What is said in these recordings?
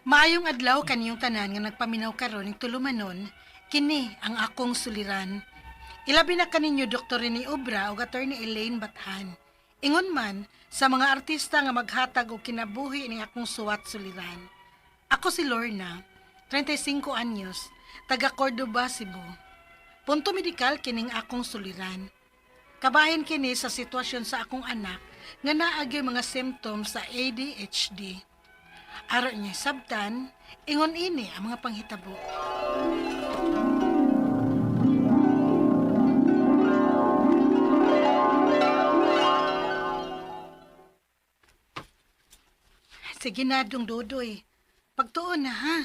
Maayong adlaw kaniyong tanan nga nagpaminaw karon ning tulumanon, kini ang akong suliran. Ilabi na kaninyo Dr. Rene Obra ug Attorney Elaine Bathan. Ingon man sa mga artista nga maghatag og kinabuhi ning akong suwat suliran. Ako si Lorna, 35 anyos, taga Cordoba, Cebu. Punto medikal kining akong suliran. Kabahin kini sa sitwasyon sa akong anak nga naagi mga symptoms sa ADHD. Aron niya sabtan, ingon ini ang mga panghitabo. Sige na, Dodoy. Pagtuon na, ha?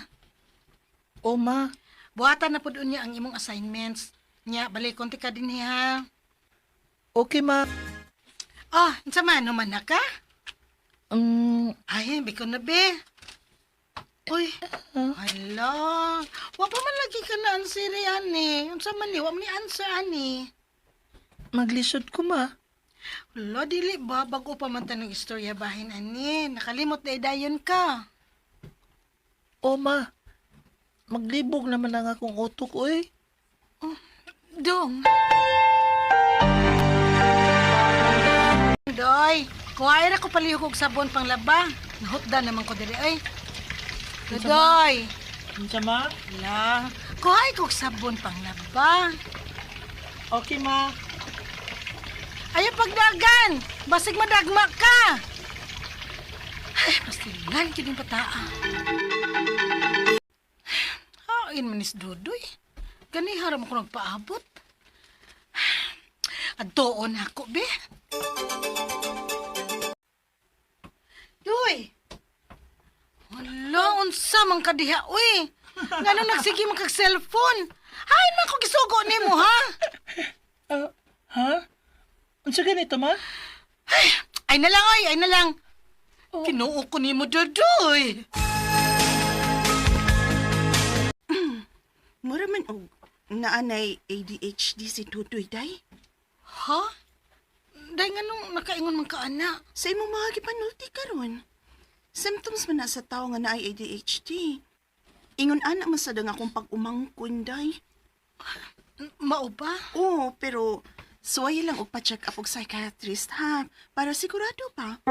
O ma, Buhatan na po doon niya ang imong assignments. Nya, balik konti ka din, ha? okay ma. Oh, sa man naman na ka? Um, Ay, biko na, be. Uy, hala. Wa pa man lagi ka na answer, ani. Yung sa man ni, wa man ni answer, ani. maglisod ko ma. Hala, dili ba? Bago pa man tanong istorya bahin, ani. Nakalimot na idayon ka. O ma, maglibog naman ang akong utok oy. Dong. Doy, kuhain ako palihog og sabon pang laba. Nahutdan naman ko diri, ay. Doy. Unsa ma? La, kuhain ko og sabon pang laba. Okay ma. Ayaw pagdagan! Basig madagma ka! Ay, pastilan, kining pataa. Hain manis Dodoy. Gani haram ako nagpaabot. Adoon ako, be. Doy! Wala, unsa man kadiha, uy! Ngano nagsige man kag cellphone? Hay man ko gisugo nimo, ha? Ha? Unsa ganito ma? Ay na lang, ay na lang. Kinuo ko ni mo, Dodoy. Mura man og naanay ADHD si Tutoy, day. Ha? Dahil nga nung nakaingon man ka, anak. Sa imong mga gipanulti karon. Symptoms man na sa tao nga naay ADHD. Ingon anak man sad ang akong pag-umangkon, day. Mao ba? Oo, pero suway lang og pa-check up og psychiatrist, ha? Para sigurado pa.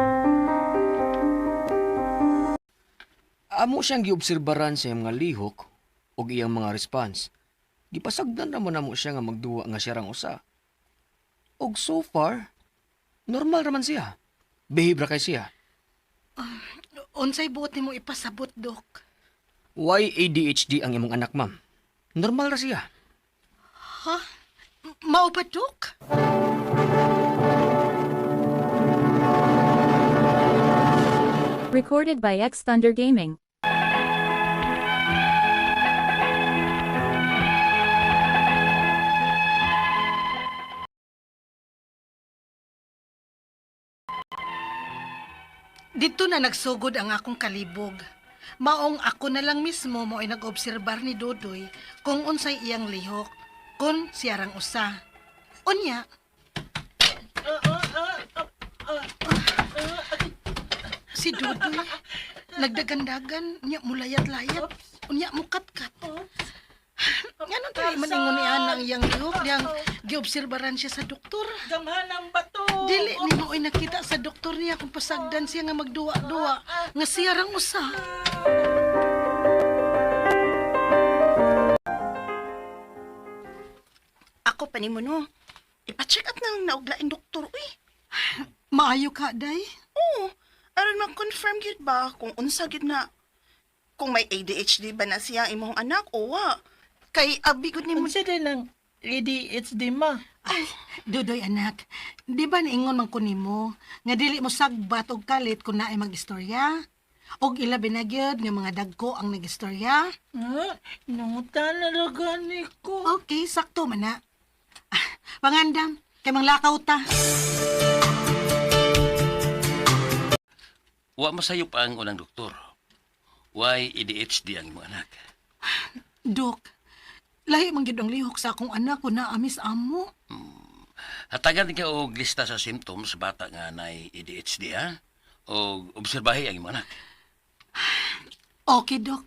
Amo siyang giobserbaran sa iyang mga lihok ug iyang mga response. Gipasagdan naman namo siya nga magduwa nga siya rang usa. Og so far, normal raman siya. Behave ra kay siya. Unsay buot nimo ipasabot, Dok? Why ADHD ang imong anak, ma'am? Normal ra siya. Ha? Mao ba, Dok? Recorded by X Thunder Gaming. Dito na nagsugod ang akong kalibog. Maong ako na lang mismo mo ay nag-obserbar ni Dodoy kung unsay iyang lihok, kung siyarang usa. Unya, si Dodoy, nagdagandagan, niya mulayat-layat, unya mukat-kat. Ganun tayo maningon ni Ana ang iyang lihok, niyang giobserbaran siya sa doktor. Gamhanang bato. Dili ni mo ay nakita sa doktor niya kung pasagdan siya nga magduwa-duwa, nga siyarang usa. Ako pa nimo no. Ipa-check up nang nauglaing doktor, uy. Maayo ka, day? Oo, aron ma-confirm gyud ba kung unsa gyud na kung may ADHD ba na siya ang imong anak o wa. Kay abi gud nimo. Unsa din ang ADHD ma? Ay, Dodoy anak, di ba naingon man ko nimo nga dili mo sagbat og kalit kung naay mag-istorya? Og ilabi na gyud nga mga dagko ang nag-istorya? Nangutan na lagani ko. Okay, sakto man na. Pangandam, kay manglakaw ta. Wa masayo pa ang unang doktor. Why ADHD ang imong anak? Dok, lahi man gyud ang lihok sa akong anak ko na amis amo. Hatagan ka og lista sa symptoms sa bata nga nay ADHD, ha? O obserbahi ang imong anak. Okay, Dok.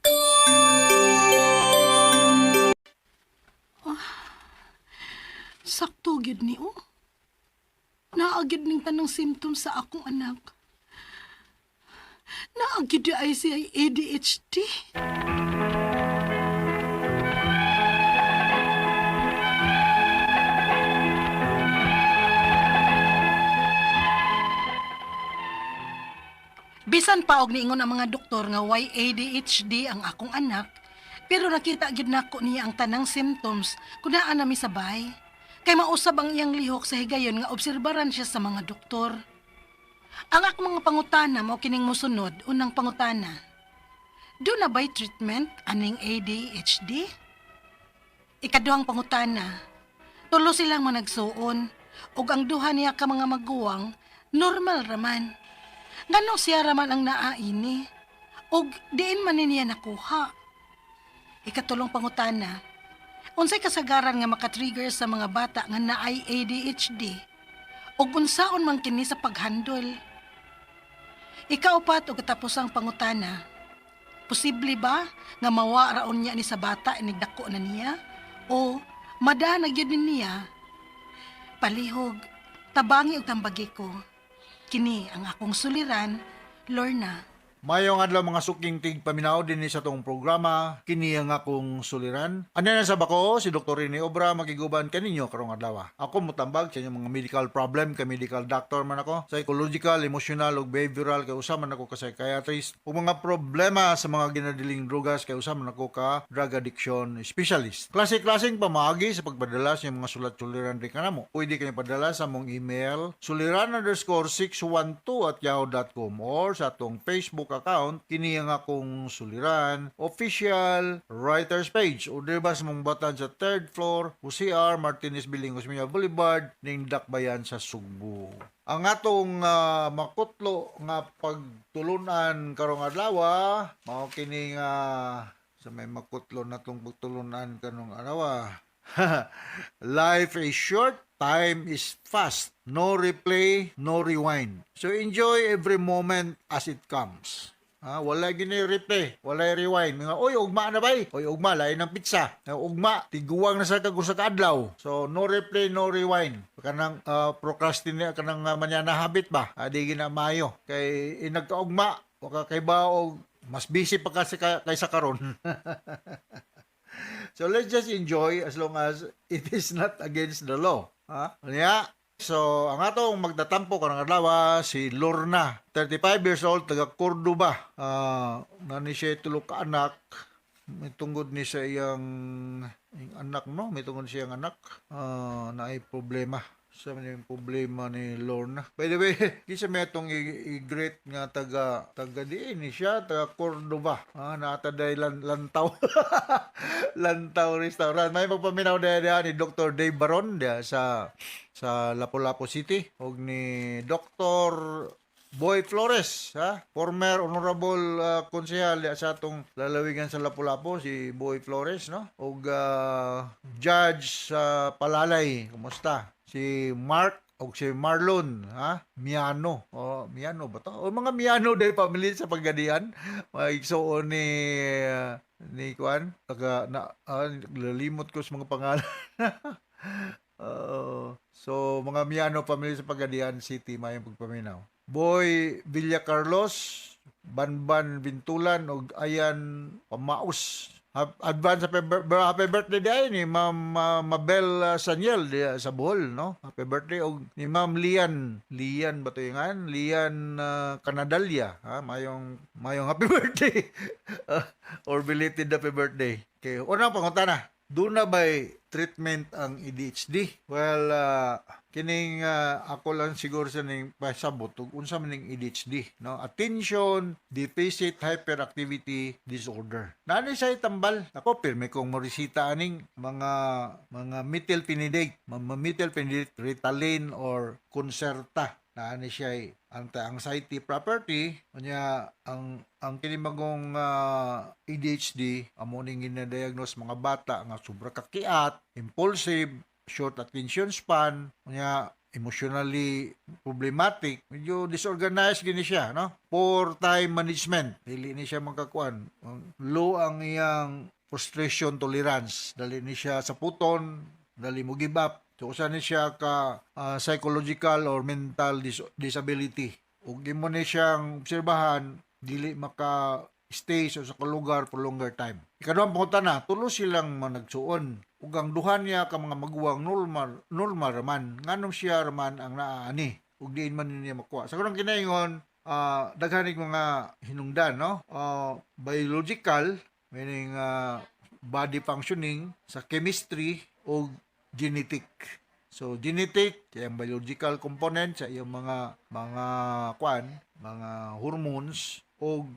Sakto gyud ni o. Naagid ning tanang symptoms sa akong anak. Naagid di ay siya ADHD. Bisan pa og niingon ang mga doktor nga why ADHD ang akong anak, pero nakita gyud nako niya ang tanang symptoms kun naa nami sabay. Kay mausab ang iyang lihok sa higayon nga obserbaran siya sa mga doktor. Ang akong mga pangutana mao kining mosunod. Unang pangutana. Do na ba'y treatment aning ADHD? Ikaduhang pangutana. Tulo silang managsuon ug ang duha niya ka mga maguwang normal raman. Nganong siya raman ang naaini ug diin man niya nakuha. Ikatulong pangutana. Unsay kasagaran nga makatrigger sa mga bata nga naay ADHD ug unsaon man kini sa paghandol. Ikaupat ug katapusang pangutana. Posible ba nga mawa raon niya ni sa bata inigdako na niya o madana gyud ni niya? Palihog, tabangi ug tambagi ko. Kini ang akong suliran, Lorna. Mayong adlaw mga suking tig paminaw din sa tong programa kini ang akong suliran. Ano na sa bako si Dr. Rene Obra magiguban kaninyo karong adlaw. Ako motambag sa inyong mga medical problem kay medical doctor man ako, psychological, emotional ug behavioral kay usa man ako ka psychiatrist. Ug mga problema sa mga ginadiling drugas kay usa man ako ka drug addiction specialist. Klase-klaseng pamaagi sa pagpadala sa mga sulat-suliran rin kanamo. Pwede kayo padala sa mong email suliran_612@yahoo.com or sa atong Facebook account kini ang akong suliran official writers page o diba sa mong batan sa 3rd floor UCR Martinez Building Osmeña Boulevard ning Dakbayan sa Sugbo. Ang atong makutlo nga pagtulunan karong adlaw mao kini nga sa may makutlo natong pagtulunan kanong adlaw. Life is short, time is fast. No replay, no rewind. So enjoy every moment as it comes. Wala gini replay, wala rewind. Mga, oy, ugma na bay? Oy, ugma, lain ng pizza. Ugma, tiguang na sa kagong sa kadlaw. So, no replay, no rewind. Kanang procrastinate, kanang manyana habit ba? Di gina mayo. Kay inagkaugma, waka kay ba og mas busy pa kasi kaysa karon. So let's just enjoy as long as it is not against the law. Yeah. So, ang atong magdatampo karong adlaw si Lorna, 35 years old, taga Cordoba. Nani siya tulo ka anak. May tungod ni sa iyang anak, no? May tungod siya ang anak. Naay problema. Sa yung problema ni Lorna. By the way, kisa may itong i-great nga taga diin ni siya, taga Cordoba. Nataday lantaw. Lantaw restaurant. May magpaminaw na ni Dr. Dave Baron sa Lapu-Lapu City. O ni Dr. Boy Flores, former honorable konsehal sa atong lalawigan sa Lapu-Lapu, si Boy Flores, no? O judge sa Palalay, kumusta? Si Mark o si Marlon, Miano. Miano ba to? O mga Miano dahil family sa Pagadian. Maigsoon ni Kuan. Lalimot ko sa mga pangalan. So, mga Miano family sa Pagadian City, mayang pagpaminaw. Boy Villacarlos, Banban Bintulan, o Ayan Pamaus. Advance happy birthday day ni Ma'am Mabel Sanyel sa Bohol, no? Happy birthday og ni Ma'am Lian ba to yung Lian Canadalia, mayong happy birthday. Or belated happy birthday. Okay, unang pangutana, do na ba'y treatment ang ADHD? Well, kining ako lang siguro sa ning pasabot ug unsa man ning ADHD, no? Attention Deficit Hyperactivity Disorder. Nani say tambal? Ako pirmi kong morisita aning mga methylphenidate, methylphenidate, Ritalin or Concerta. Nani siya anti-anxiety property nya ang kinimagong ADHD amo ning gina-diagnose mga bata nga sobra kakiat, impulsive, short attention span, nya emotionally problematic, medyo disorganized gini siya, no? Poor time management, dili ni siya makakuan. Low ang iyang frustration tolerance, dali ni siya sa puton, dali mo give up. So usa ni siya ka psychological or mental disability. Ug imo ni siyang obserbahan, dili maka stay sa lugar for longer time. Ikaduhang pangutana, tulo silang managsuon. Ug ang duha niya ka mga maguwang normal raman. Nganong siya raman ang naaani. Ug diin man niya makuha. Sa kanang kinaingon, daghan ig mga hinungdan, no? Biological, meaning body functioning, sa chemistry o genetic. So genetic, yung biological component sa iyong mga hormones o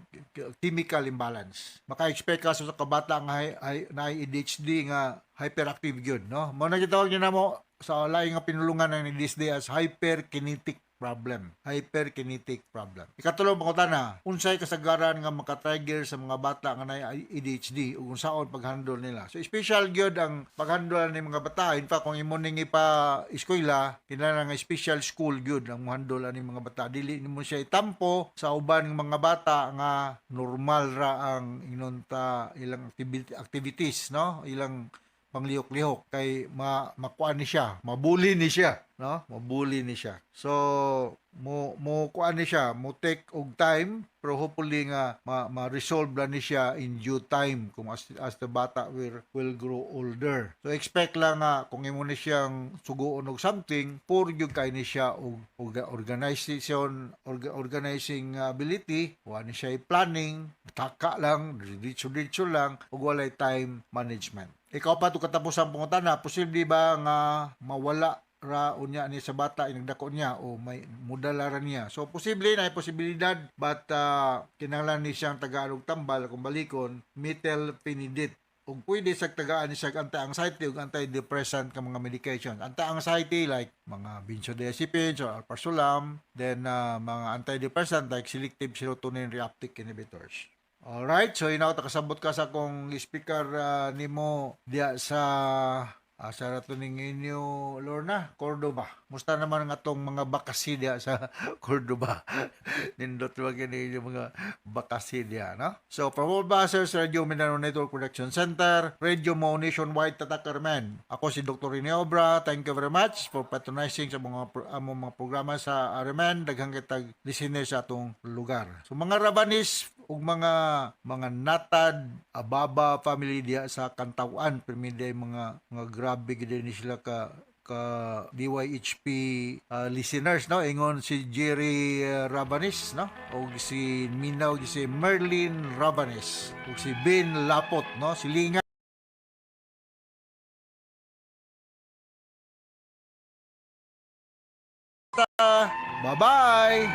chemical imbalance. Maka-expect ka sa kabata nga na ADHD nga hyperactive gyud, no? Mo na gitawag niyo na mo sa laing nga pinulungan ng ADHD as hyperkinetic problem. Hyperkinetic problem. Ikatulo pangutana, unsay kasagaran nga maka-trigger sa mga bata nga nay ADHD ug unsaon pag-handle nila. So special gyud ang pag-handle ni mga bata. In fact, kung imo ning ipa-eskwela, kinahanglan nga special school gyud ang mo-handle ani mga bata. Dili nimo siya itampo sa uban ng mga bata nga normal ra ang inunta ilang activities, no? Ilang panglihok-lihok kay makuan ni siya, mabuli ni siya, no? Mabuli ni siya. So mo kuan ni siya, mo take og time pero hopefully nga ma-resolve na ni siya in due time kung as the bata will grow older. So expect lang nga kung imo ni siyang suguon og something, pour gyud kay ni siya og organizing ability, wa ni siya planning, taka lang, diretso lang ug walay time management. Ikaw pa to katapos ang pangutana, posible ba nga mawala ra unya ni sa bata inagdako niya o may mudala ra niya. So posible na posibilidad but kinahanglan ni siyang tagaan og tambal kung balikon methylphenidate ug pwede sa tagaan ni siya anti-anxiety ug antidepressant ka mga medication. Anti-anxiety like mga benzodiazepines or alprazolam, then mga antidepressant like selective serotonin reuptake inhibitors. Alright, so inaw takasabot ka sa akong speaker nimo diya sa ratuning inyo Lorna Cordoba. Musta naman nga tong mga bakasi diya sa Cordoba? Nindot wag yung mga bakasi diya, no? So, from all basers, Radio Mindanao Network Production Center, Radio Mo Nationwide Tatakarman. Ako si Dr. Rene Obra. Thank you very much for patronizing sa mga programa sa RMN. Daghang kitag listener sa atong lugar. So, mga Rabanis ug mga natad ababa family diya sa Kantawan, permiday mga grabe gid ni sila ka DYHP listeners, no? Ingon si Jerry Rabanis, no? O si Minaw, si Merlin Rabanis, o si Ben Lapot, no? Si Linga. Bye-bye!